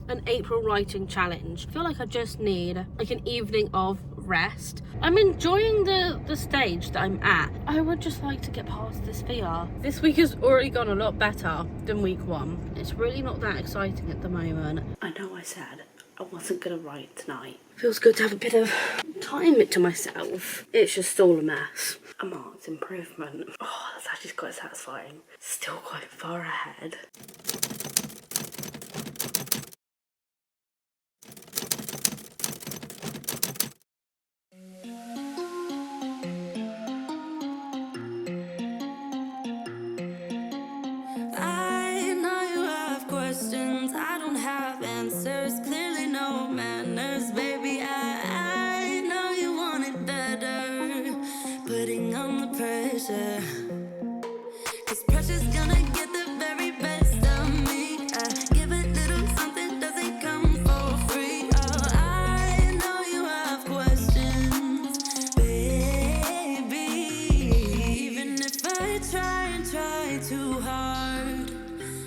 an April writing challenge. I feel like I just need like an evening of rest. I'm enjoying the stage that I'm at. I would just like to get past this fear. This week has already gone a lot better than week 1. It's really not that exciting at the moment. I know I said I wasn't gonna write tonight. Feels good to have a bit of time to myself. It's just all a mess. A marked improvement. Oh, that's actually quite satisfying. Still quite far ahead.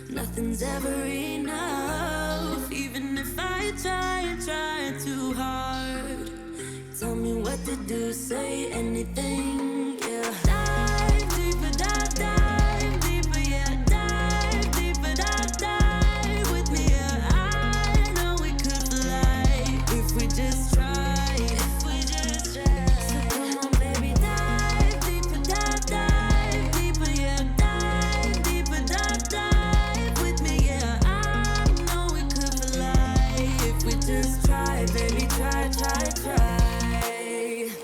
Nothing's ever enough, even if I try too hard. Tell me what to do, say anything, yeah. Dive deeper, dive deeper, yeah. Dive deeper, dive with me, yeah. I know we could fly if we just try, if we just try. So come on, baby, dive deeper, dive deeper, yeah. Dive deeper, dive with me, yeah. I know we could fly if we just try, baby, try.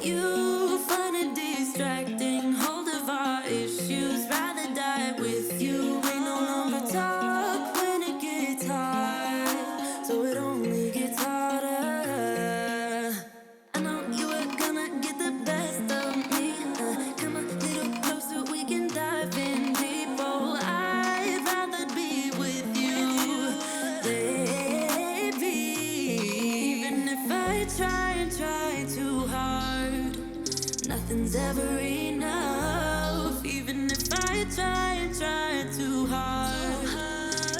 You find it distracting, hold of our issues, rather die with you. We no longer talk when it gets hard, so it only gets harder. I know you were gonna get the best of me. Come a little closer, we can dive in deep. Oh, I'd rather be with you, baby. Even if I try too hard, nothing's ever enough. Even if I try too hard.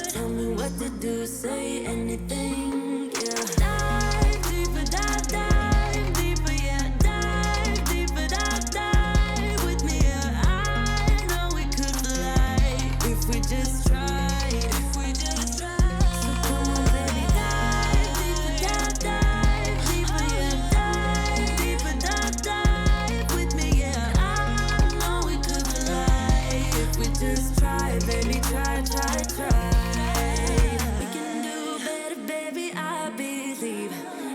Tell me what to do, say anything, yeah. Dive deeper, dive deeper, yeah. Dive deeper, dive with me, yeah. I know we could fly if we just try, if we just try. So come on, baby, dive deeper, dive deeper, yeah. Dive deeper, dive with me, yeah. I know we could fly if we just try, baby, try. We can do better, baby, I believe.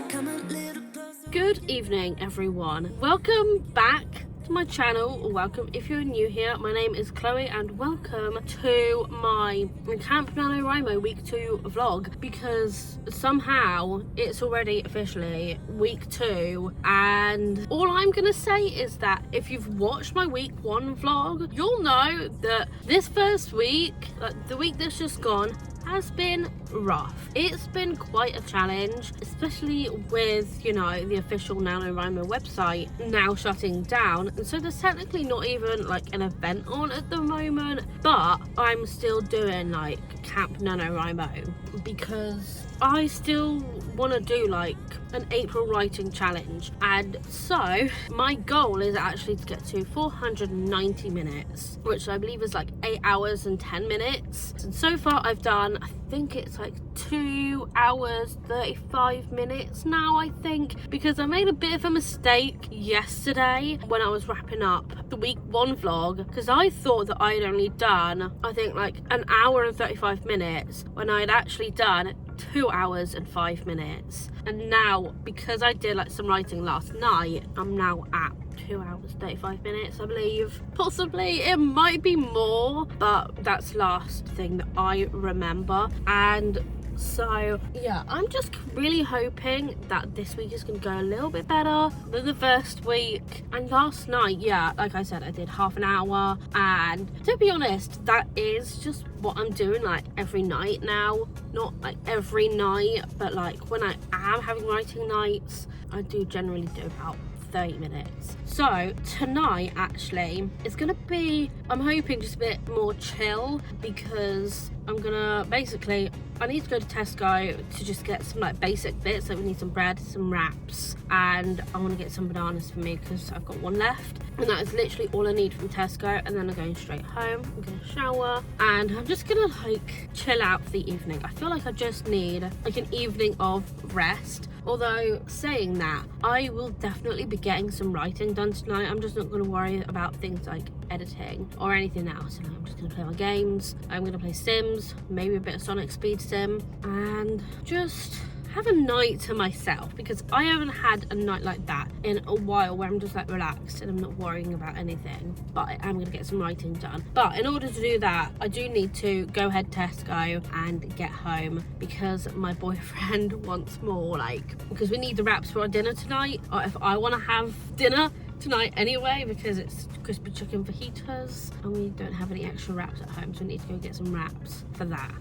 Come a little closer. Good evening, everyone. Welcome back to my channel, or welcome if you're new here. My name is Chloe and welcome to my Camp NaNoWriMo week 2 vlog, because somehow it's already officially week 2, and all I'm gonna say is that if you've watched my week 1 vlog, you'll know that this first week, like the week that's just gone, has been rough. It's been quite a challenge, especially with, you know, the official NaNoWriMo website now shutting down, and so there's technically not even like an event on at the moment, but I'm still doing like Camp NaNoWriMo because I still want to do like an April writing challenge, and so my goal is actually to get to 490 minutes, which I believe is like 8 hours and 10 minutes, and so far I've done, I think it's like 2 hours 35 minutes now, I think, because I made a bit of a mistake yesterday when I was wrapping up the week 1 vlog, because I thought that I'd only done, I think, like an hour and 35 minutes when I'd actually done 2 hours and 5 minutes, and now because I did like some writing last night, I'm now at 2 hours 35 minutes, I believe. Possibly it might be more, but that's last thing that I remember. And so yeah, I'm just really hoping that this week is going to go a little bit better than the first week. And last night, yeah, like I said, I did half an hour, and to be honest, that is just what I'm doing like every night now. Not like every night, but like when I am having writing nights, I do generally do about 30 minutes. So tonight actually is gonna be, I'm hoping, just a bit more chill, because I'm gonna basically I need to go to Tesco to just get some like basic bits. Like we need some bread, some wraps, and I want to get some bananas for me because I've got one left. And that is literally all I need from Tesco. And then I'm going straight home. I'm gonna shower and I'm just gonna like chill out for the evening. I feel like I just need like an evening of rest. Although saying that, I will definitely be getting some writing done tonight. I'm just not going to worry about things like editing or anything else. And I'm just going to play my games. I'm going to play Sims, maybe a bit of Sonic Speed Sim, and just have a night to myself, because I haven't had a night like that in a while where I'm just like relaxed and I'm not worrying about anything. But I am going to get some writing done. But in order to do that, I do need to go head Tesco and get home, because my boyfriend wants more, like, because we need the wraps for our dinner tonight, or if I want to have dinner tonight anyway, because it's crispy chicken fajitas and we don't have any extra wraps at home, so we need to go get some wraps for that.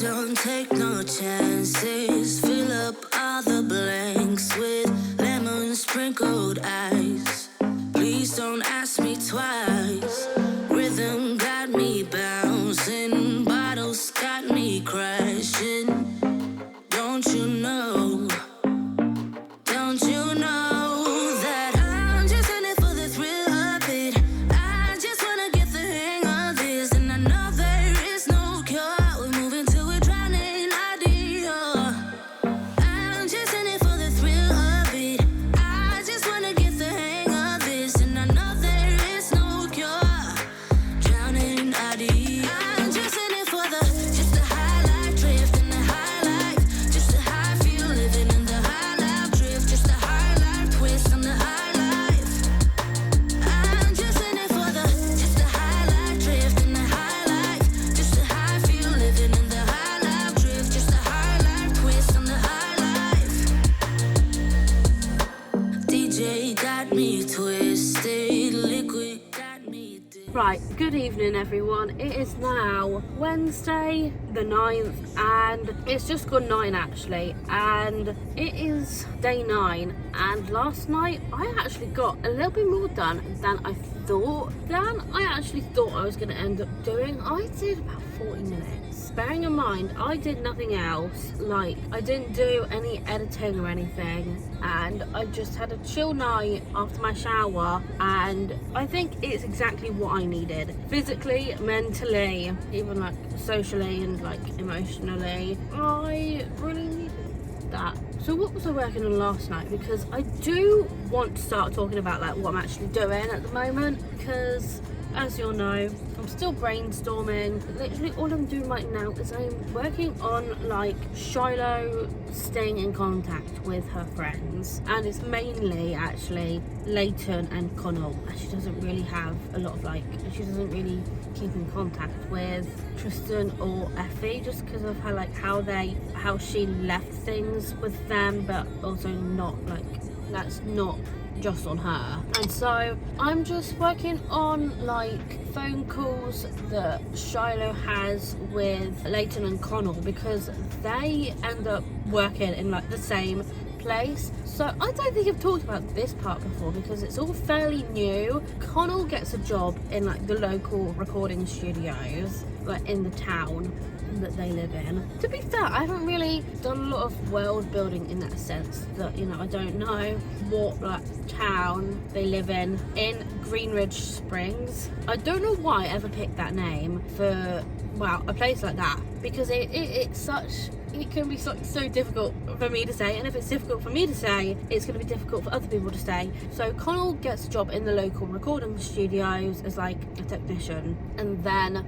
Don't take no chances. Fill up all the blanks with lemon sprinkled ice. Please don't ask me twice. Rhythm got me bouncing. Bottles got me crashing. Don't you know? Don't you know that I'm just in it for the thrill of it? I just wanna get the hang of this, and I know there is no cure. We're moving to a drowning idea. I'm just in it for the thrill of it. I just wanna get the hang of this, and I know there is no cure. Drowning idea. I'm just in it for just the high life drift and the high life, just the high feel living in the high life drift, just the high life twist on the high life. I'm just in it for just the high life drift and the high life, just the high feel living in the high life drift, just the high life twist on the high life. DJ got me twisted, liquid got me dead. Right, good evening everyone. It is now Wednesday the 9th and it's just gone 9 actually, and it is day 9, and last night I actually got a little bit more done than I actually thought I was going to end up doing. I did about 40 minutes. Bearing in mind I did nothing else, like I didn't do any editing or anything, and I just had a chill night after my shower, and I think it's exactly what I needed. Physically, mentally, even like socially and like emotionally, I really needed that. So what was I working on last night? Because I do want to start talking about like what I'm actually doing at the moment, because as you'll know, I'm still brainstorming. Literally all I'm doing right now is I'm working on like Shiloh staying in contact with her friends, and it's mainly actually Leighton and Connell. She doesn't really have a lot of like, she doesn't really keep in contact with Tristan or Effie, just because of her like how she left things with them, but also not like, that's not just on her. And so I'm just working on like phone calls that Shiloh has with Leighton and Connell, because they end up working in like the same place. So I don't think I've talked about this part before because it's all fairly new. Connell gets a job in like the local recording studios, like in the town that they live in. To be fair, I haven't really done a lot of world building in that sense, that, you know, I don't know what like town they live in Greenridge Springs. I don't know why I ever picked that name for, well, a place like that, because it's such, it can be so difficult for me to say, and if it's difficult for me to say, it's going to be difficult for other people to say. So Connell gets a job in the local recording studios as like a technician, and then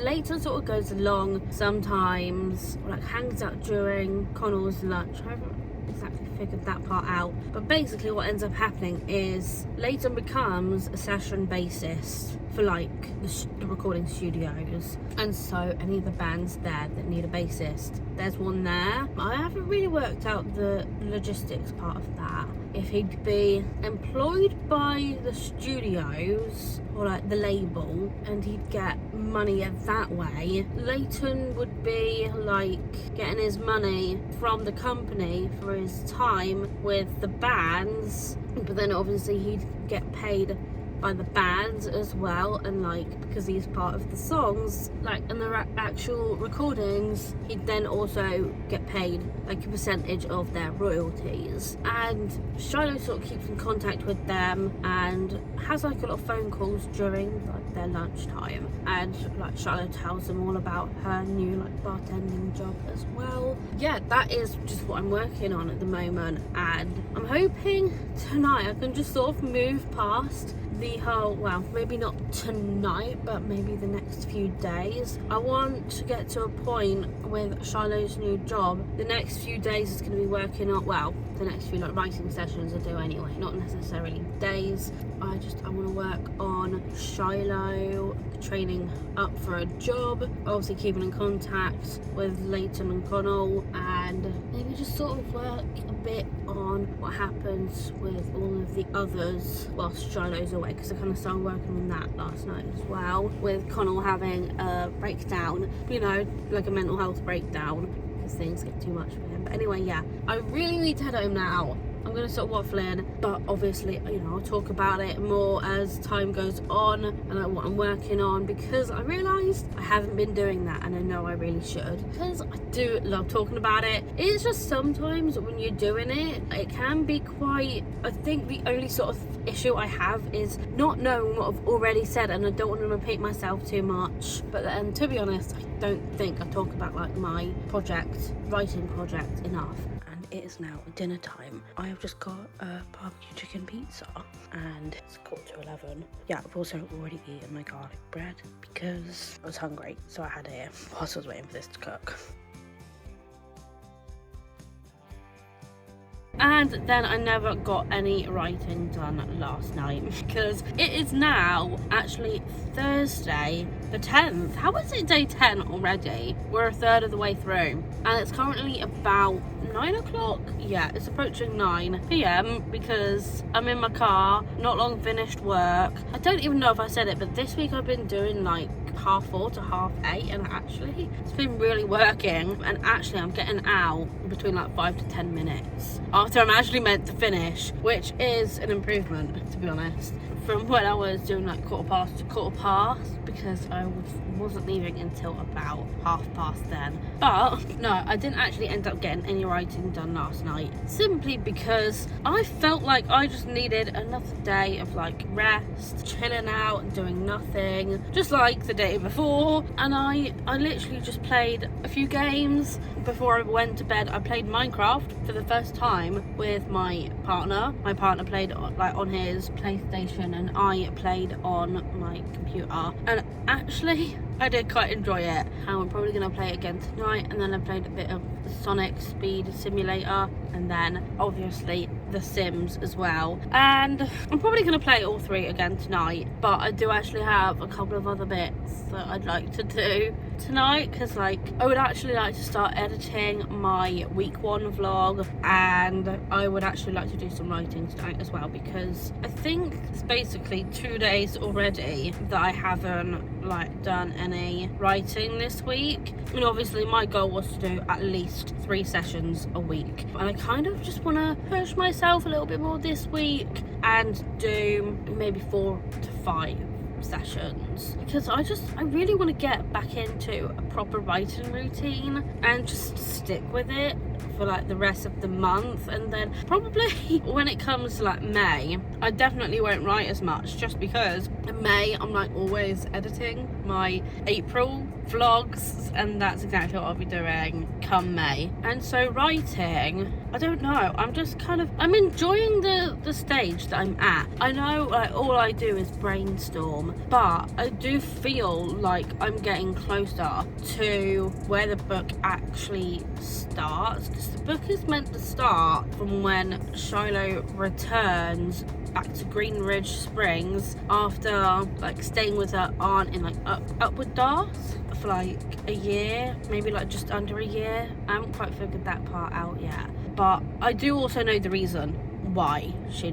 Leighton sort of goes along sometimes, like hangs out during Connell's lunch. I haven't exactly figured that part out, but basically what ends up happening is Leighton becomes a session bassist for like the recording studios, and so any of the bands there that need a bassist, there's one there. I haven't really worked out the logistics part of that, if he'd be employed by the studios or like the label and he'd get money that way. Leighton would be like getting his money from the company for his time with the bands, but then obviously he'd get paid by the bands as well, and like because he's part of the songs, like in the actual recordings, he'd then also get paid like a percentage of their royalties. And Shiloh sort of keeps in contact with them and has like a lot of phone calls during like their lunchtime, and like Shiloh tells them all about her new like bartending job as well. Yeah, that is just what I'm working on at the moment, and I'm hoping tonight I can just sort of move past the whole, well, maybe not tonight, but maybe the next few days. I want to get to a point with Shiloh's new job. The next few days is going to be working on, well, the next few like writing sessions I do anyway, not necessarily days. I want to work on Shiloh training up for a job, obviously keeping in contact with Leighton and Connell, and maybe just sort of work a bit on what happens with all of the others whilst Shiloh's away, because I kind of started working on that last night as well, with Connell having a breakdown, you know, like a mental health breakdown, because things get too much for him. But anyway, yeah, I really need to head home now. I'm going to stop waffling, but obviously, you know, I'll talk about it more as time goes on and like what I'm working on, because I realised I haven't been doing that, and I know I really should, because I do love talking about it. It's just sometimes when you're doing it, it can be quite, I think the only sort of issue I have is not knowing what I've already said, and I don't want to repeat myself too much. But then, to be honest, I don't think I talk about like my writing project enough. It is now dinner time. I have just got a barbecue chicken pizza and it's 11:15. Yeah, I've also already eaten my garlic bread because I was hungry, so I had it whilst I was waiting for this to cook. And then I never got any writing done last night because it is now actually Thursday the 10th. How is it day 10 already? We're a third of the way through and it's currently about 9 o'clock. Yeah, it's approaching 9 p.m. because I'm in my car, not long finished work. I don't even know if I said it, but this week I've been doing like 4:30 to 8:30, and actually it's been really working, and actually I'm getting out between like 5 to 10 minutes after I'm actually meant to finish, which is an improvement, to be honest, from when I was doing like 4:15, because I wasn't leaving until about 5:30 then. But no, I didn't actually end up getting any writing done last night, simply because I felt like I just needed another day of like rest, chilling out and doing nothing, just like the day before. And I literally just played a few games before I went to bed. I played Minecraft for the first time with my partner. My partner played on his PlayStation and I played on my computer, and actually I did quite enjoy it. I'm probably going to play it again tonight, and then I played a bit of Sonic Speed Simulator, and then obviously The Sims as well, and I'm probably going to play all 3 again tonight, but I do actually have a couple of other bits that I'd like to do tonight, because like I would actually like to start editing my week 1 vlog, and I would actually like to do some writing tonight as well, because I think it's basically 2 days already that I haven't like done any writing this week. And obviously my goal was to do at least 3 sessions a week, and I kind of just want to push myself a little bit more this week and do maybe 4 to 5 sessions, because I really want to get back into a proper writing routine and just stick with it for like the rest of the month. And then probably when it comes to like May, I definitely won't write as much, just because in May I'm like always editing my April vlogs, and that's exactly what I'll be doing come May. And so writing, I don't know, I'm enjoying the stage that I'm at. I know like all I do is brainstorm, but I do feel like I'm getting closer to where the book actually starts, because the book is meant to start from when Shiloh returns back to Greenridge Springs after like staying with her aunt in like Upward Darth for like a year, maybe like just under a year. I haven't quite figured that part out yet, but I do also know the reason why she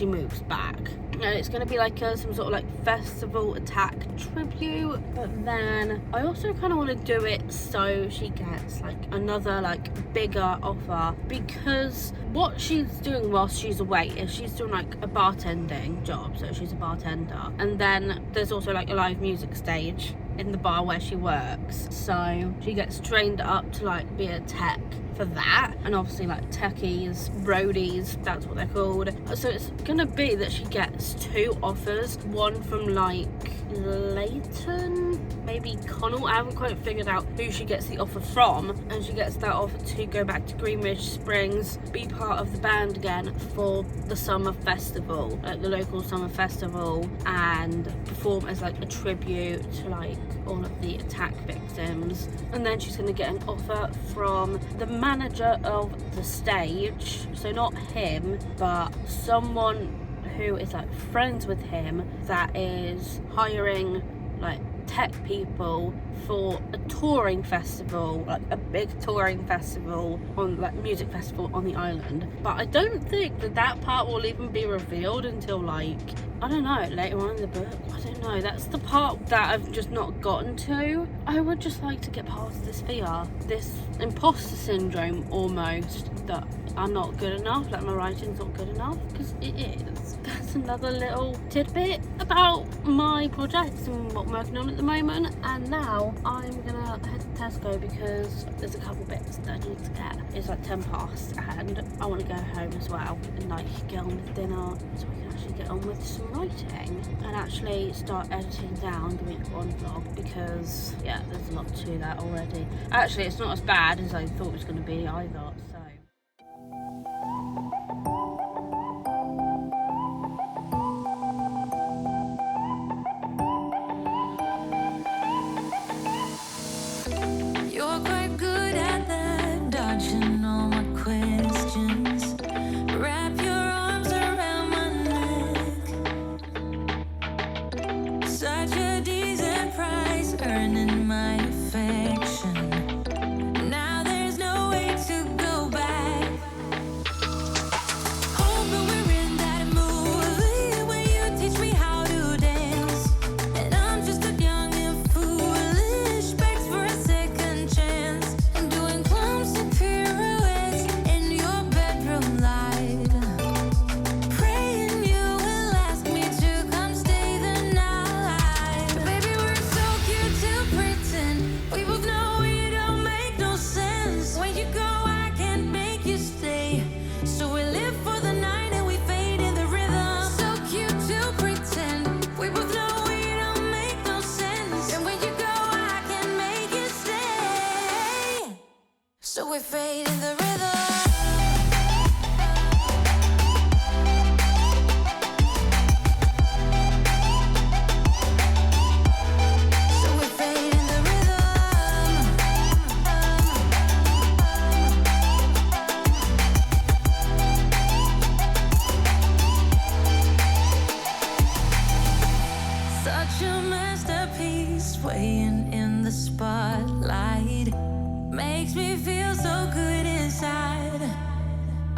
moves back. And it's going to be like some sort of like festival attack tribute, but then I also kind of want to do it so she gets like another like bigger offer, because what she's doing whilst she's away is she's doing like a bartending job, so she's a bartender, and then there's also like a live music stage in the bar where she works, so she gets trained up to like be a tech for that. And obviously like techies, roadies, that's what they're called. So it's gonna be that she gets 2 offers, one from like Leighton, maybe Connell, I haven't quite figured out who she gets the offer from, and she gets that offer to go back to Greenridge Springs, be part of the band again for the summer festival, like the local summer festival, and perform as like a tribute to like all of the attack victims. And then she's going to get an offer from the manager of the stage, so not him, but someone who is like friends with him that is hiring like tech people for a touring festival, like a big touring festival, on like music festival on the island. But I don't think that part will even be revealed until like, I don't know, later on in the book. I don't know, that's the part that I've just not gotten to. I would just like to get past this fear, this imposter syndrome almost, that I'm not good enough, like my writing's not good enough, because it is. That's another little tidbit about my projects and what I'm working on at the moment. And now I'm gonna head to Tesco because there's a couple bits that I need to get. It's like 10 past and I want to go home as well and like get on with dinner so I can actually get on with some writing and actually start editing down the week 1 vlog, because yeah, there's a lot to that already. Actually, it's not as bad as I thought it was going to be either.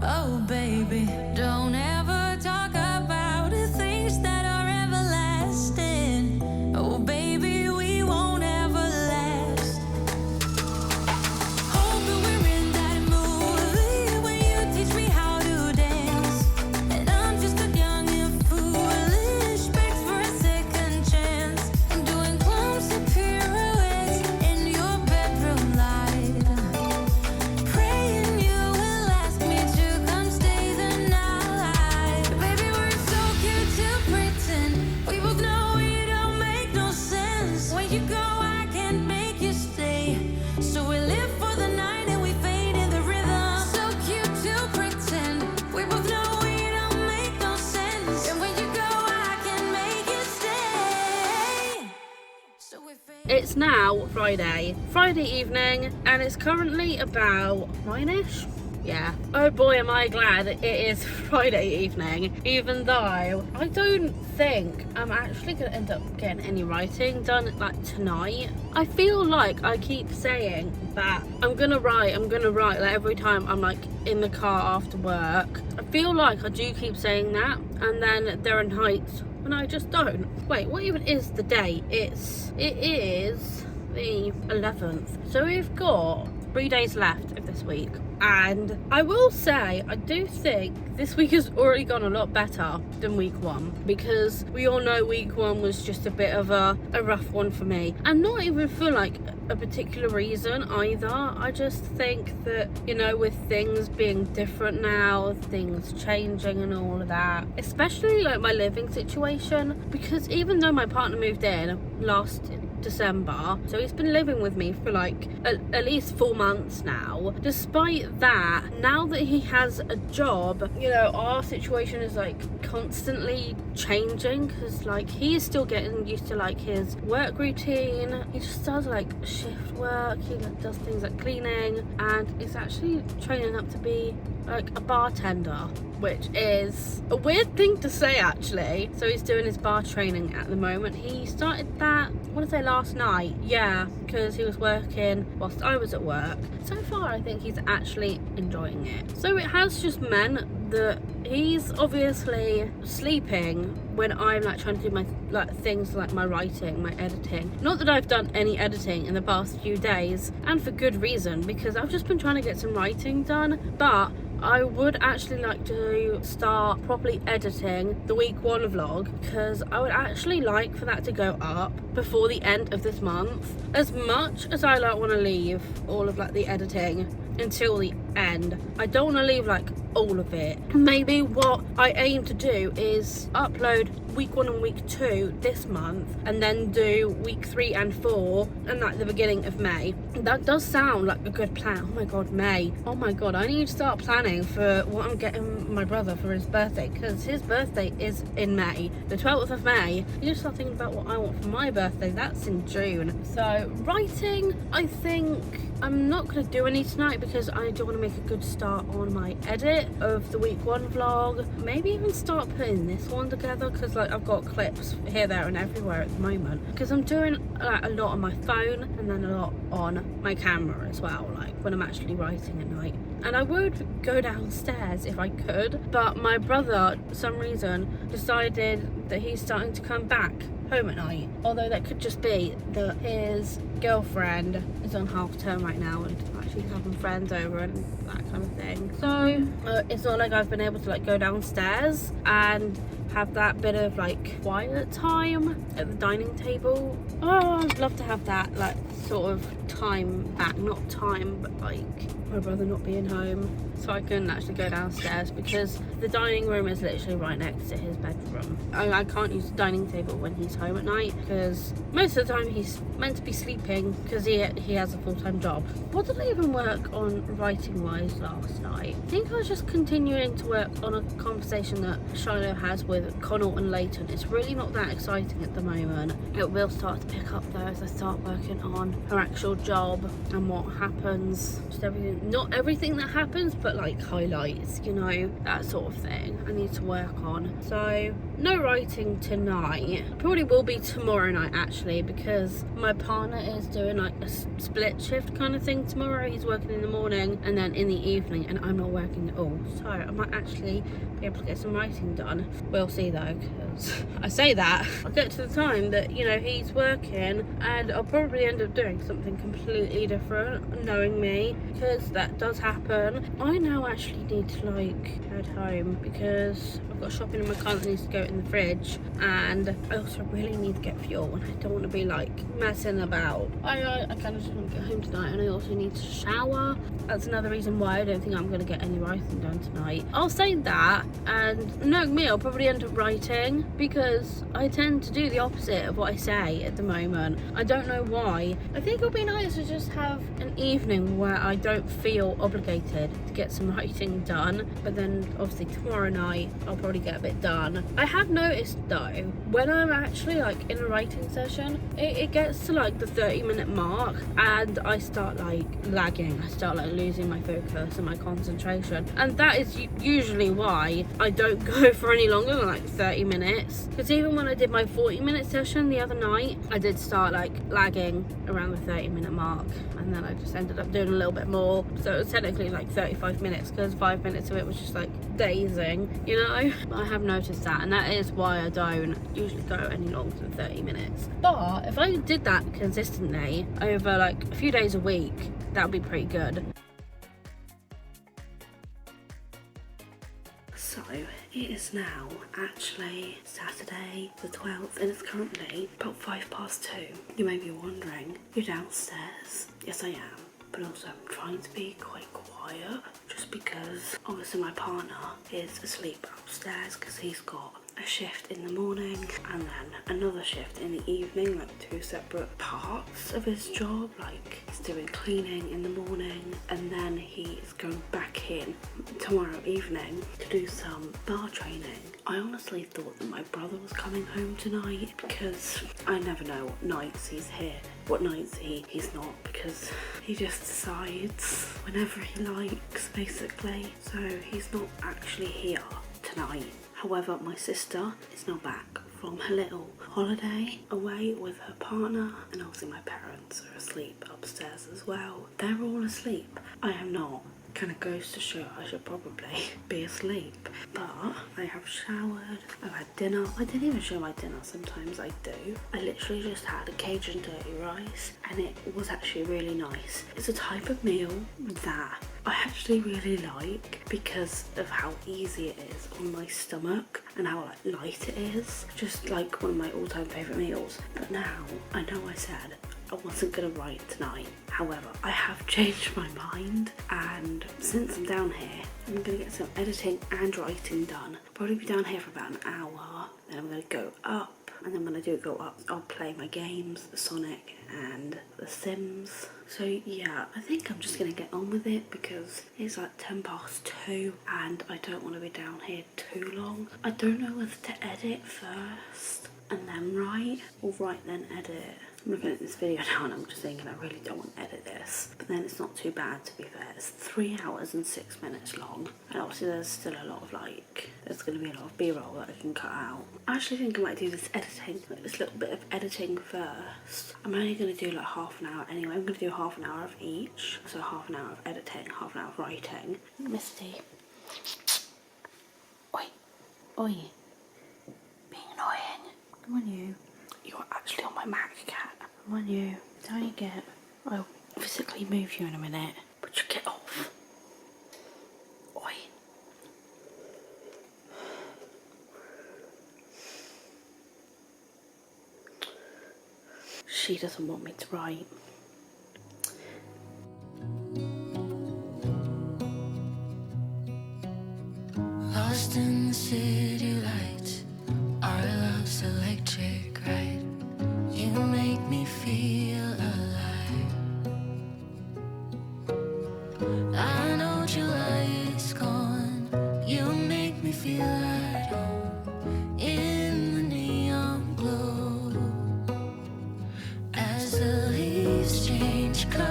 Oh, baby, don't ever talk about the things that are everlasting. Oh, baby, we won't ever last. Hope that we're in that movie when you teach me how to dance. And I'm just a young and foolish, begs for a second chance. I'm doing clumsy pirouettes in your bedroom light, praying you will ask me to come stay the night. Baby, we're so cute to pretend. We both know it don't make no sense. When you go, I can't make you stay. So we live for the night and we fade in the rhythm. So cute to pretend. We both know it don't make no sense. And when you go, I can make you stay. So we fade. It's now Friday evening, and it's currently about 9ish. Yeah. Oh boy, am I glad it is Friday evening, even though I don't think I'm actually gonna end up getting any writing done like tonight. I feel like I keep saying that I'm gonna write like every time I'm like in the car after work. I feel like I do keep saying that, and then there are nights when I just don't. Wait, what even is the date? It is the 11th. So we've got 3 days left of this week. And I will say, I do think this week has already gone a lot better than week 1, because we all know week 1 was just a bit of a rough one for me, and not even for like a particular reason either. I just think that, you know, with things being different now, things changing and all of that, especially like my living situation, because even though my partner moved in last December, so he's been living with me for like at least 4 months now. Despite that, now that he has a job, you know, our situation is like constantly changing, because like he is still getting used to like his work routine. He just does like shift work, he like does things like cleaning, and he's actually training up to be like a bartender, which is a weird thing to say actually. So he's doing his bar training at the moment. He started that, I want to say last night, yeah, because he was working whilst I was at work. So far I think he's actually enjoying it. So it has just meant that he's obviously sleeping when I'm like trying to do my like things like my writing, my editing. Not that I've done any editing in the past few days, and for good reason, because I've just been trying to get some writing done, but I would actually like to start properly editing the week 1 vlog, because I would actually like for that to go up before the end of this month. As much as I like want to leave all of like the editing until the end, I don't want to leave like all of it. Maybe what I aim to do is upload week 1 and week 2 this month, and then do week 3 and 4 and like the beginning of May. That does sound like a good plan. Oh my god, May. Oh my god, I need to start planning for what I'm getting my brother for his birthday, because his birthday is in May, the 12th of May. You just start thinking about what I want for my birthday, that's in June. So writing, I think I'm not going to do any tonight, because I do want to make a good start on my edit of the week 1 vlog. Maybe even start putting this one together, because like I've got clips here, there and everywhere at the moment, because I'm doing like a lot on my phone and then a lot on my camera as well, like when I'm actually writing at night. And I would go downstairs if I could, but my brother, for some reason, decided that he's starting to come back home at night. Although that could just be that his girlfriend is on half term right now and actually having friends over and that kind of thing. So it's not like I've been able to like go downstairs and have that bit of like quiet time at the dining table. Oh, I'd love to have that like sort of time back, not time, but like my brother not being home, so I can actually go downstairs, because the dining room is literally right next to his bedroom. I can't use the dining table when he's home at night, because most of the time he's meant to be sleeping, because he has a full-time job. What did I even work on writing wise last night? I think I was just continuing to work on a conversation that Shiloh has with Connell and Leighton. It's really not that exciting at the moment. It will start to pick up though as I start working on her actual job and what happens, just everything, not everything that happens, but like highlights, you know, that sort of thing I need to work on. So no writing tonight. Probably will be tomorrow night actually, because my partner is doing like a split shift kind of thing tomorrow. He's working in the morning and then in the evening, and I'm not working at all, so I might actually be able to get some writing done. We'll see though, because I say that I'll get to the time that, you know, he's working and I'll probably end up doing something completely different, knowing me, because that does happen. I now actually need to like head home because I've got shopping in my car that needs to go in the fridge, and I also really need to get fuel, and I don't want to be like messing about. I kind of just want to get home tonight, and I also need to shower. That's another reason why I don't think I'm going to get any writing done tonight. I'll say that, and knowing me, I'll probably end up writing, because I tend to do the opposite of what I say at the moment. I don't know why. I think it'll be nice to just have an evening where I don't feel obligated to get some writing done, but then obviously tomorrow night I'll probably get a bit done. I have noticed though, when I'm actually like in a writing session, it gets to like the 30-minute mark and I start like lagging. I start like losing my focus and my concentration, and that is usually why I don't go for any longer than like 30 minutes, because even when I did my 40-minute session the other night, I did start like lagging around the 30-minute mark, and then I just ended up doing a little bit more, so it was technically like 35 minutes, because 5 minutes of it was just like dazing, you know. I have noticed that, and that is why I don't usually go any longer than 30 minutes. But if I did that consistently over like a few days a week, that would be pretty good. So it is now actually Saturday the 12th, and it's currently about 2:05. You may be wondering, you're downstairs. Yes I am, but also I'm trying to be quite quiet, just because obviously my partner is asleep upstairs because he's got a shift in the morning and then another shift in the evening, like 2 separate parts of his job. Like he's doing cleaning in the morning and then he's going back in tomorrow evening to do some bar training. I honestly thought that my brother was coming home tonight, because I never know what nights he's here, what nights he's not, because he just decides whenever he likes basically. So he's not actually here tonight. However, my sister is now back from her little holiday away with her partner, and obviously my parents are asleep upstairs as well. They're all asleep. I am not. Kind of goes to show I should probably be asleep. But I have showered, I've had dinner. I didn't even show my dinner, sometimes I do. I literally just had a Cajun dirty rice, and it was actually really nice. It's a type of meal that I actually really like because of how easy it is on my stomach and how like light it is. Just like one of my all-time favourite meals. But now, I know I said I wasn't gonna write tonight. However, I have changed my mind, and since I'm down here, I'm gonna get some editing and writing done. Probably be down here for about an hour, then I'm gonna go up, and then when I do go up, I'll play my games, the Sonic and the Sims. So yeah, I think I'm just gonna get on with it because it's like 2:10 and I don't want to be down here too long. I don't know whether to edit first and then write, or write then edit. I'm looking at this video now and I'm just thinking I really don't want to edit this, but then it's not too bad, to be fair. It's 3 hours and 6 minutes long, and obviously there's still a lot of there's going to be a lot of b-roll that I can cut out. I actually think I might do this editing, like this little bit of editing first. I'm only going to do like half an hour anyway. I'm going to do half an hour of each, so half an hour of editing, half an hour of writing. Misty. Oi. Oi. Being annoying. Come on you. You're actually on my Mac, cat. Come on you. Don't you get... I'll physically move you in a minute, but you get off. Oi. She doesn't want me to write. Lost in the city lights, our love's electric, right? You make me feel alive. I know July is gone. You make me feel at home in the neon glow. As the leaves change color,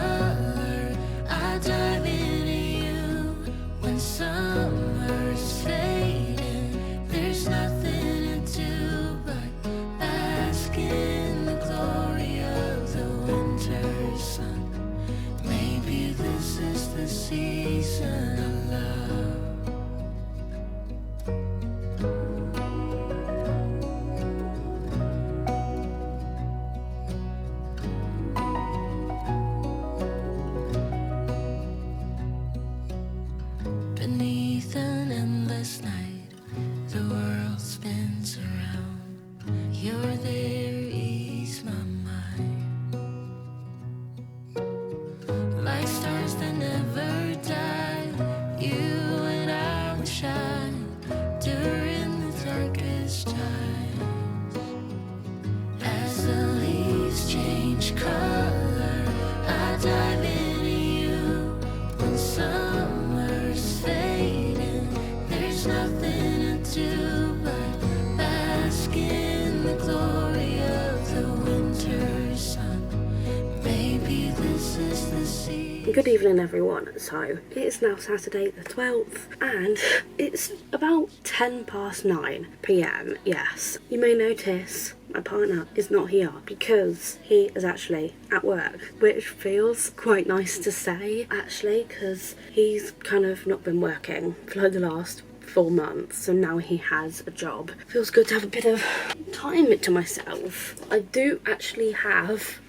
Good evening everyone. So it is now Saturday the 12th and it's about 9 p.m. Yes, you may notice my partner is not here because he is actually at work, which feels quite nice to say actually, because he's kind of not been working for like the last 4 months, so now he has a job. Feels good to have a bit of time to myself. I do actually have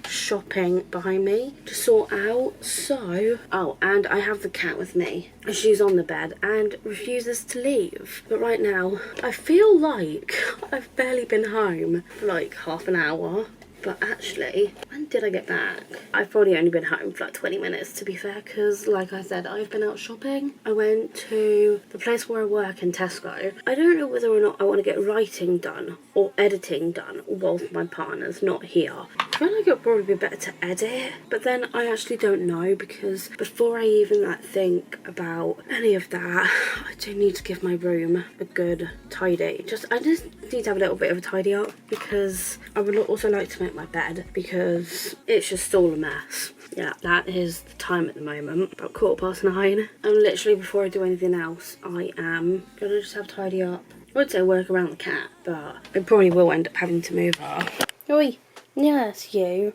shopping behind me to sort out, so and I have the cat with me. She's on the bed and refuses to leave, but right now I feel like I've barely been home for like half an hour. But actually, when did I get back? I've probably only been home for like 20 minutes to be fair, because like I said, I've been out shopping. I went to the place where I work in Tesco. I don't know whether or not I want to get writing done or editing done whilst my partner's not here. I feel like it would probably be better to edit, but then I actually don't know, because before I even like think about any of that, I do need to give my room a good tidy. I just need to have a little bit of a tidy up, because I would also like to make my bed because it's just all a mess. Yeah, that is the time at the moment, about 9:15, and literally before I do anything else, I am gonna just have tidy up. I would say work around the cat, but I probably will end up having to move her. Oi, yes you.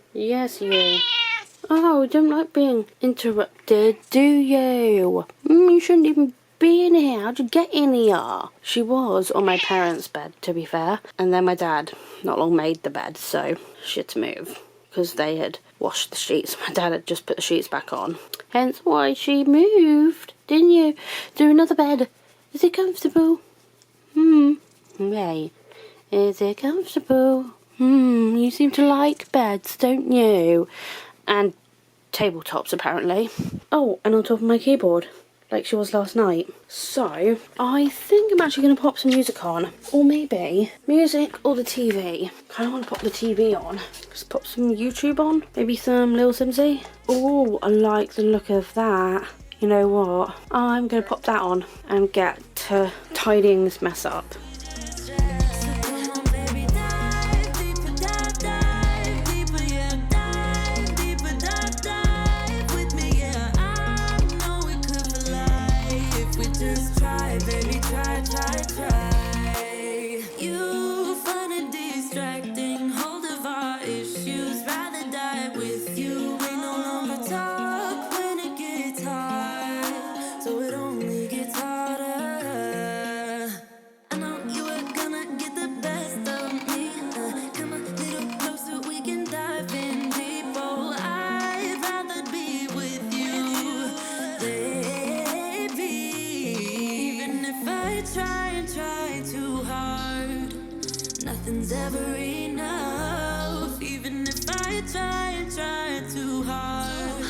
Oh, don't like being interrupted, do you? You shouldn't even be in here. How'd you get in here? She was on my parents' bed, to be fair, and then my dad not long made the bed, so she had to move because they had washed the sheets. My dad had just put the sheets back on, hence why she moved. Didn't you? Do another bed. Is it comfortable? Hey, is it comfortable? You seem to like beds, don't you? And tabletops apparently. Oh, and on top of my keyboard, like she was last night. So I think I'm actually going to pop some music on, or maybe music or the TV. Kind of want to pop the TV on. Just pop some YouTube on, maybe some Lil Simsy. Oh, I like the look of that. You know what? I'm going to pop that on and get to tidying this mess up. Nothing's ever enough, even if I try too hard.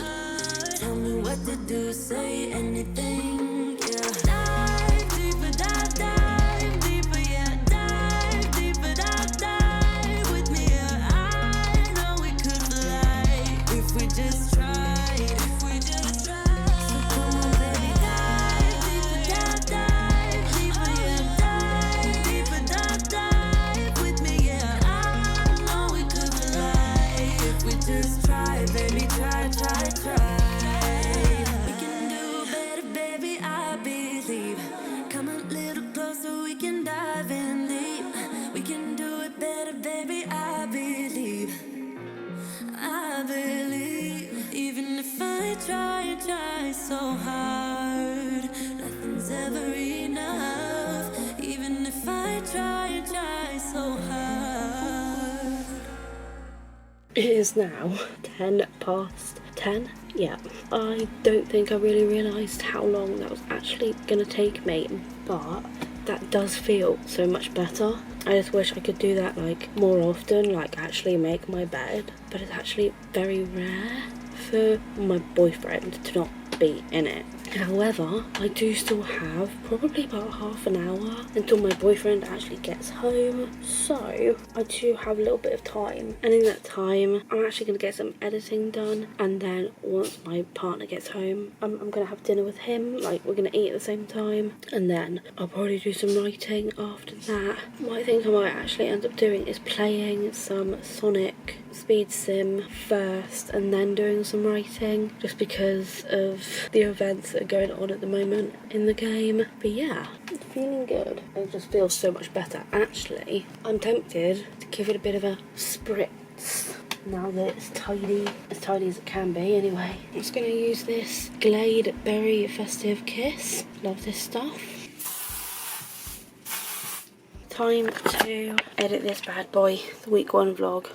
Tell me what to do, say anything, yeah. Dive deeper, dive deeper, yeah. Dive deeper, dive with me, yeah. I know we could fly if we just tried, if we just tried. So come on, baby, dive deeper, dive deeper, yeah. Dive deeper, dive with me, yeah. I know we could fly if we just try, baby, try. We can do better, baby, I believe. Come a little closer, we can dive in deep. We can do it better, baby, I believe. I believe. Even if I try so hard, nothing's ever enough. Even if I try so hard. It is now 10:10. Yeah, I don't think I really realised how long that was actually gonna take me, but that does feel so much better. I just wish I could do that like more often, like actually make my bed, but it's actually very rare for my boyfriend to not be in it. However, I do still have probably about half an hour until my boyfriend actually gets home. So I do have a little bit of time. And in that time, I'm actually going to get some editing done. And then once my partner gets home, I'm going to have dinner with him. Like, we're going to eat at the same time. And then I'll probably do some writing after that. What I think I might actually end up doing is playing some Sonic Speed Sim first and then doing some writing, just because of the events that are going on at the moment in the game. But yeah, it's feeling good. It just feels so much better. Actually, I'm tempted to give it a bit of a spritz now that it's tidy as it can be. Anyway, I'm just going to use this Glade Berry Festive Kiss. Love this stuff. Time to edit this bad boy, the week 1 vlog.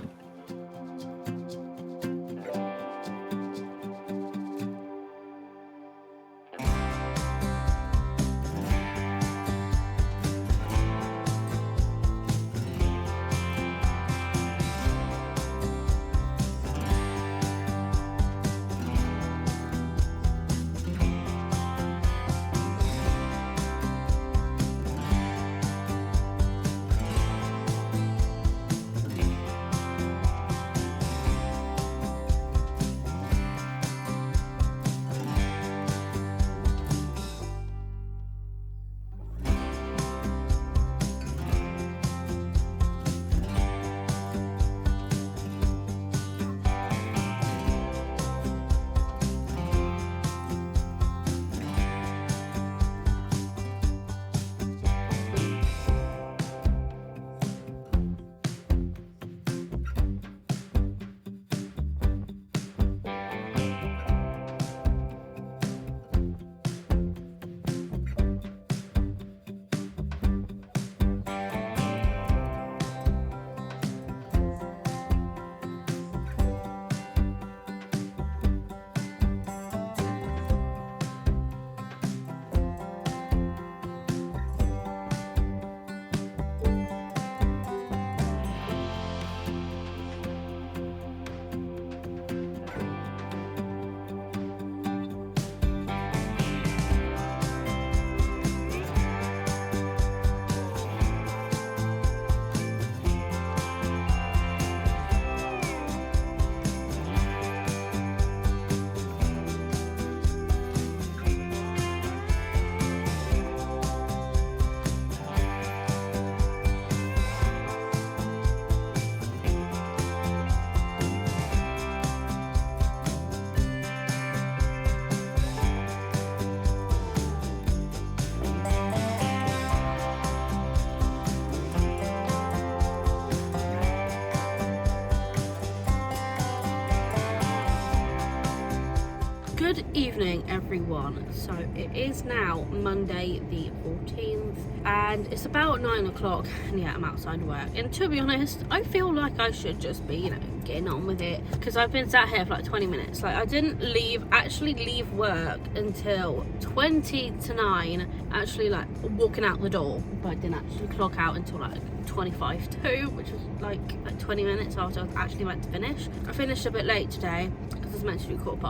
Good evening, everyone. So it is now Monday the 14th and it's about 9 o'clock and yeah, I'm outside work, and to be honest, I feel like I should just be, getting on with it, because I've been sat here for like 20 minutes. Like, I didn't actually leave work until 20 to 9, actually like walking out the door, but I didn't actually clock out until like 25 to 2, which was like 20 minutes after I was actually meant to finish. I finished a bit late today because I was meant to do quarter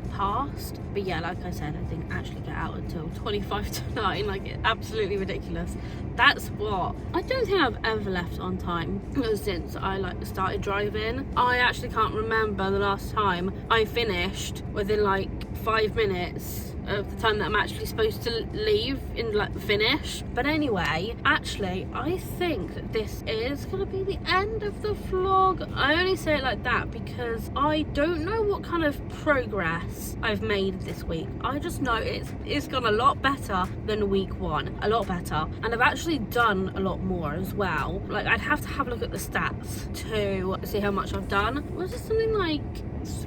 past, but yeah, like I said, I didn't actually get out until 25 to 9. Like, it's absolutely ridiculous. That's what I don't think I've ever left on time since I started driving. I actually can't remember the last time I finished within like 5 minutes of the time that I'm actually supposed to leave in finish. But anyway, actually I think that this is gonna be the end of the vlog. I only say it like that because I don't know what kind of progress I've made this week. I just know it's gone a lot better than week 1, a lot better, and I've actually done a lot more as well. Like, I'd have to have a look at the stats to see how much I've done. Was it something like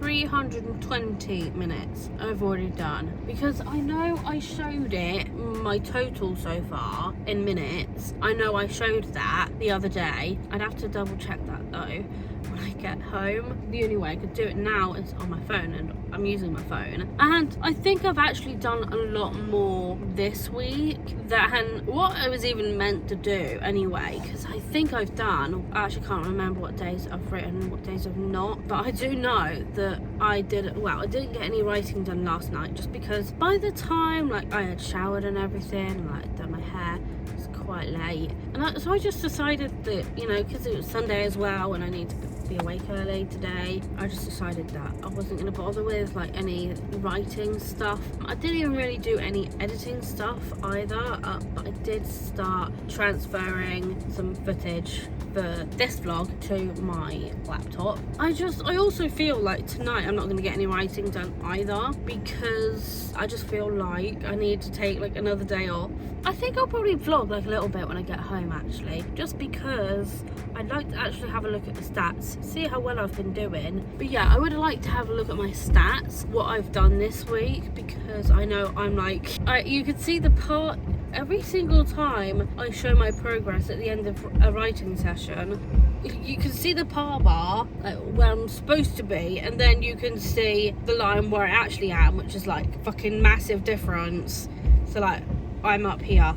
320 minutes I've already done? Because I know I showed it, my total so far in minutes. I know I showed that the other day. I'd have to double check that though when I get home. The only way I could do it now is on my phone, and I'm using my phone. And I think I've actually done a lot more this week than what I was even meant to do anyway, because I think I've done, I actually can't remember what days I've written and what days I've not, but I do know that I didn't get any writing done last night, just because by the time like I had showered and everything and like done my hair, it's quite late. And so I just decided that, you know, because it was Sunday as well and I need to be awake early today, I just decided that I wasn't going to bother with like any writing stuff. I didn't even really do any editing stuff either, but I did start transferring some footage for this vlog to my laptop. I also feel like tonight I'm not going to get any writing done either, because I just feel like I need to take like another day off. I think I'll probably vlog like a little bit when I get home actually, just because I'd like to actually have a look at the stats, see how well I've been doing. But yeah, I would like to have a look at my stats, what I've done this week, because I know I'm like, you could see the part every single time I show my progress at the end of a writing session. You can see the par bar, like where I'm supposed to be, and then you can see the line where I actually am, which is like fucking massive difference. So like, I'm up here,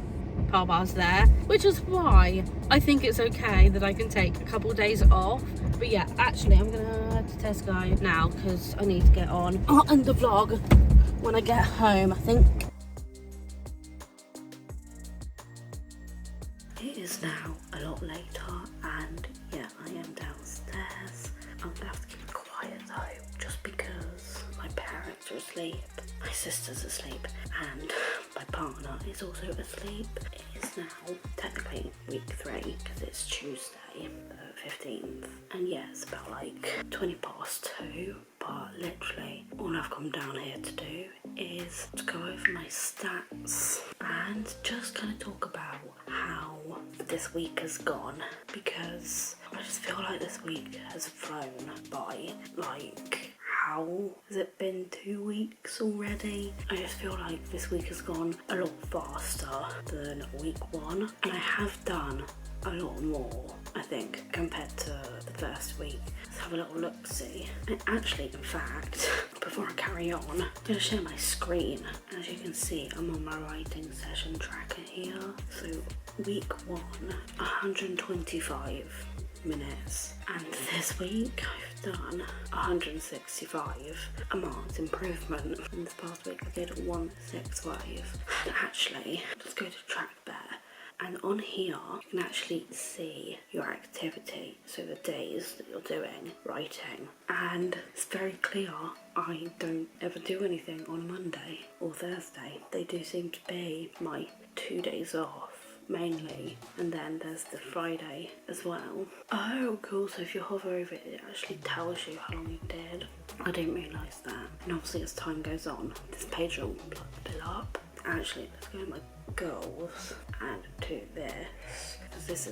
par bar's there, which is why I think it's okay that I can take a couple of days off. But yeah, actually I'm gonna head to Tesco now because I need to get on the vlog when I get home, I think. It is now a lot later and yeah, I am downstairs. I'm gonna have to keep it quiet though, just because my parents are asleep, my sister's asleep, and my partner is also asleep. It is now technically week 3 because it's Tuesday, the 15th, and yeah, it's about like 20 past 2. But literally all I've come down here to do is to go over my stats and just kind of talk about how this week has gone, because I just feel like this week has flown by. Like, how has it been 2 weeks already? I just feel like this week has gone a lot faster than week 1, and I have done a lot more, I think, compared to the first week. Let's have a little look-see. And actually, in fact, before I carry on, I'm going to share my screen. As you can see, I'm on my writing session tracker here. So week 1, 125 minutes. And this week, I've done 165. A marked improvement. In this past week, I did 165. And actually, let's go to track there. And on here, you can actually see your activity, so the days that you're doing writing. And it's very clear I don't ever do anything on Monday or Thursday. They do seem to be my 2 days off, mainly. And then there's the Friday as well. Oh, cool, so if you hover over it, it actually tells you how long you did. I didn't realise that. And obviously as time goes on, this page will fill up. Actually, let's go to my goals and do this, because this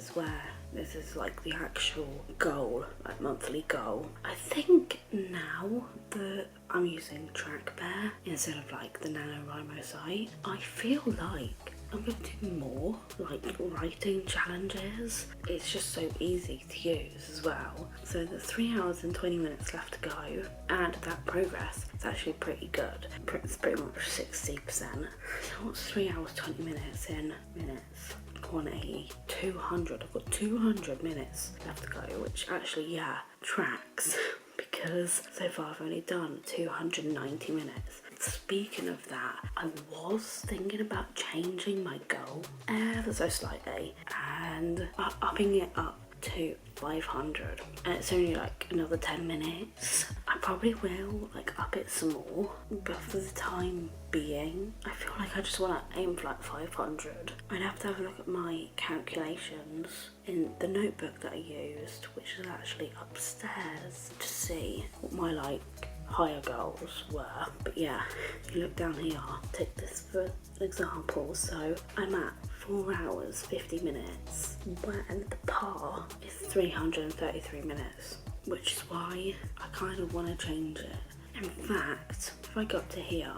is like the actual goal, like monthly goal. I think now that I'm using TrackBear instead of like the NaNoWriMo site, I feel like I'm going to do more like writing challenges. It's just so easy to use as well. So there's 3 hours and 20 minutes left to go, and that progress is actually pretty good. It's pretty much 60%. So what's 3 hours 20 minutes in minutes? 180, 200. I've got 200 minutes left to go, which actually, yeah, tracks. Because so far I've only done 290 minutes. Speaking of that, I was thinking about changing my goal ever so slightly and upping it up to 500, and it's only like another 10 minutes. I probably will like up it some more, but for the time being, I feel like I just want to aim for like 500. I'd have to have a look at my calculations in the notebook that I used, which is actually upstairs, to see what my like higher goals were. But yeah, if you look down here, take this for example. So I'm at 4 hours 50 minutes, and the par is 333 minutes, which is why I kind of want to change it. In fact, if I go up to here,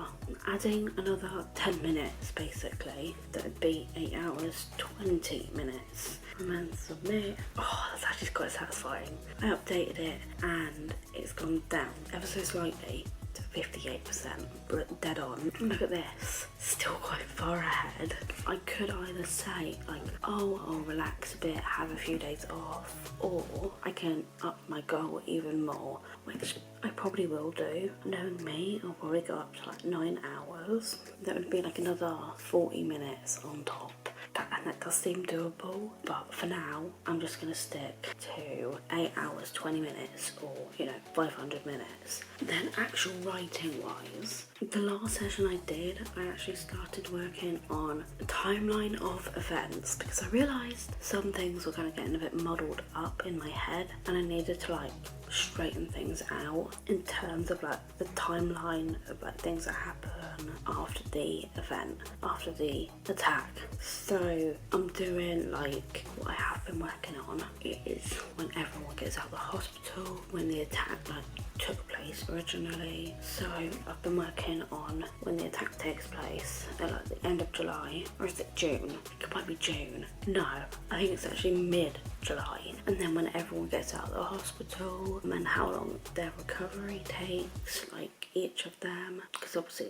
adding another 10 minutes basically, that would be 8 hours 20 minutes. And then submit. Oh, that's actually quite satisfying. I updated it and it's gone down ever so slightly to 58%, but dead on. Look at this, still quite far ahead. I could either say like, oh, I'll relax a bit, have a few days off, or I can up my goal even more, which I probably will do. Knowing me, I'll probably go up to like 9 hours. That would be like another 40 minutes on top. And that does seem doable, but for now I'm just going to stick to 8 hours 20 minutes, or 500 minutes. Then actual writing wise, the last session I did, I actually started working on a timeline of events, because I realised some things were kind of getting a bit muddled up in my head, and I needed to like straighten things out in terms of like the timeline of like things that happen after the event, after the attack. So I'm doing like, what I have been working on is when everyone gets out of the hospital, when the attack like took place originally. So I've been working on when the attack takes place at like the end of July, or is it June? It might be June. No, I think it's actually mid-July. And then when everyone gets out of the hospital, and how long their recovery takes, like each of them, because obviously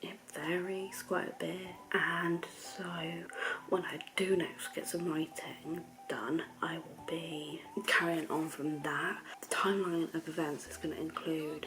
it varies quite a bit. And so when I do next get some writing done, I will be carrying on from that. The timeline of events is going to include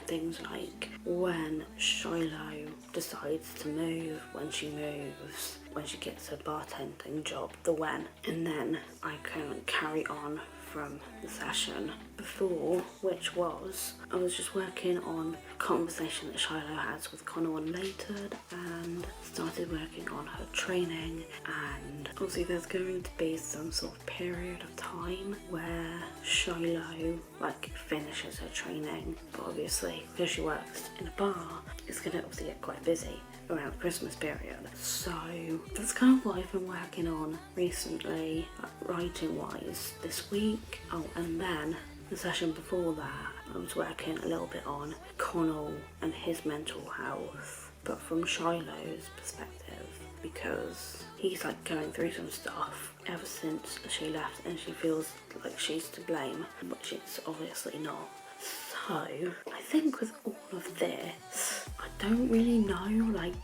things like when Shiloh decides to move, when she moves, when she gets her bartending job, the when, and then I can carry on from the session before, which was I was just working on a conversation that Shiloh has with Connor unlated, and started working on her training. And obviously there's going to be some sort of period of time where Shiloh like finishes her training, but obviously because she works in a bar, it's going to obviously get quite busy around the Christmas period. So that's kind of what I've been working on recently, like writing wise, this week. Oh, and then the session before that, I was working a little bit on Connell and his mental health, but from Shiloh's perspective, because he's like going through some stuff ever since she left, and she feels like she's to blame, but she's obviously not. So I think with all of this, I don't really know like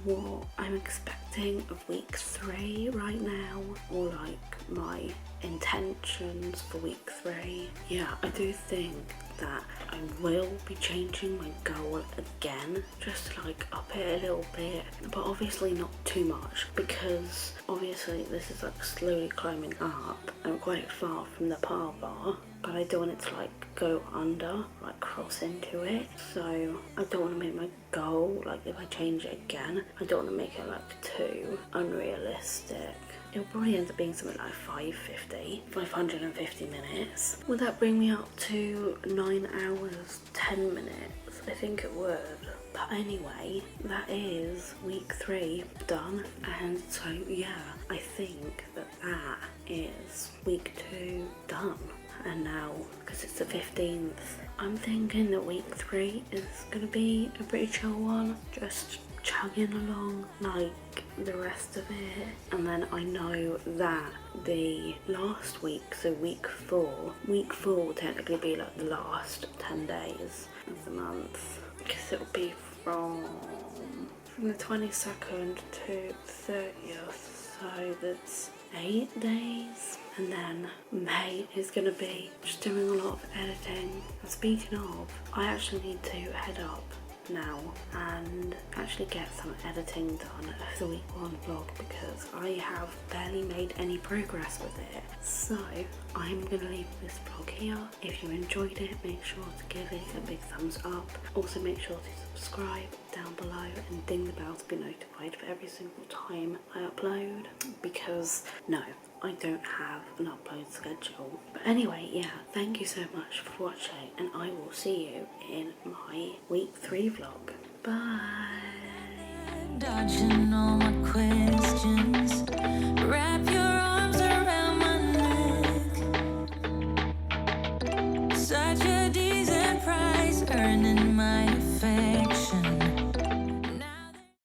what I'm expecting of week 3 right now, or like my intentions for week 3. Yeah, I do think that I will be changing my goal again, just to like up it a little bit, but obviously not too much, because obviously this is like slowly climbing up. I'm quite far from the par bar, but I don't want it to like go under, like cross into it. So I don't want to make my goal, like if I change it again, I don't want to make it like too unrealistic. It'll probably end up being something like 550 minutes. Would that bring me up to 9 hours 10 minutes? I think it would. But anyway, that is week 3 done, and so yeah, I think that is week 2 done. And now, because it's the 15th, I'm thinking that week 3 is going to be a pretty chill one, just chugging along like the rest of it. And then I know that the last week, so week 4 will technically be like the last 10 days of the month, because it'll be from the 22nd to 30th, so that's 8 days. And then May is going to be just doing a lot of editing. And speaking of, I actually need to head up now and actually get some editing done of the week 1 vlog, because I have barely made any progress with it. So I'm going to leave this vlog here. If you enjoyed it, make sure to give it a big thumbs up. Also make sure to subscribe down below and ding the bell to be notified for every single time I upload, because no, I don't have an upload schedule. But anyway, yeah, thank you so much for watching, and I will see you in my week 3 vlog. Bye! Dodging all my questions.